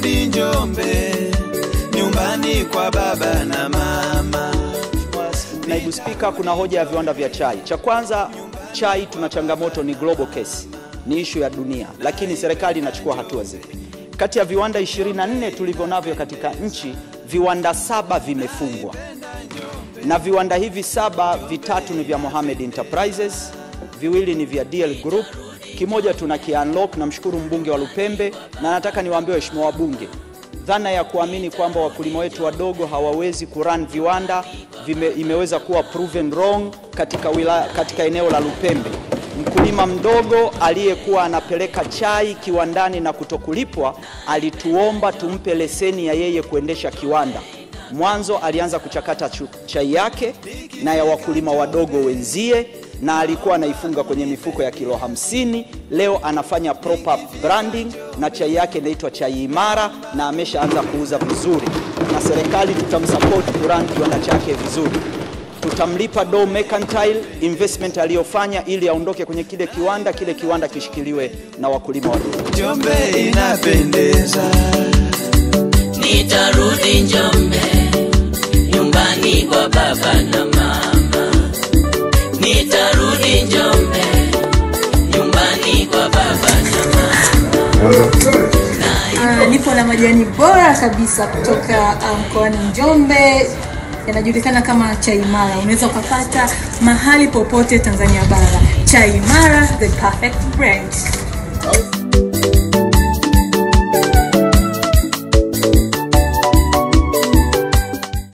Nitarudi Njombe, nyumbani kwa baba na mama. Naibu Spika, kuna hoja ya viwanda vya chai. Cha kwanza, chai tuna changamoto, ni global case, ni issue ya dunia, lakini serikali inachukua hatua zipi? Kati ya viwanda 24 tulivyonavyo katika nchi, viwanda 7 vimefungwa. Na viwanda hivi 7, vitatu ni vya Mohamed Enterprises, viwili ni vya DL Group, kimoja tunakiunlock. Namshukuru mbunge wa Lupembe, na nataka niwaambie waheshimiwa wabunge, dhana ya kuamini kwamba wakulima wetu wadogo hawawezi kurun viwanda imeweza kuwa proven wrong katika eneo la Lupembe. Mkulima mdogo aliyekuwa anapeleka chai kiwandani na kutokulipwa alituomba tumpe leseni ya yeye kuendesha kiwanda. Mwanzo alianza kuchakata chai yake na ya wakulima wadogo wenzie, na alikuwa anaifunga kwenye mifuko ya kilo 50. Leo anafanya proper branding na chai yake inaitwa Chai Imara, na ameshaanza kuuza vizuri, na serikali tutamsupport kurun kiwanda chake vizuri. Tutamlipa do mercantile investment aliyofanya ili aondoke kwenye kile kiwanda kishikiliwe na wakulima wadogo. Njombe inapendeza, nitarudi Njombe, nyumbani kwa baba na mama. Nitarudi Njombe, nyumbani kwa baba na mama. Nipo na majani bora kabisa kutoka mkoani Njombe, yanajulikana kama Chai Imara. Unaweza kupata mahali popote Tanzania bara. Chai Imara, the perfect brand.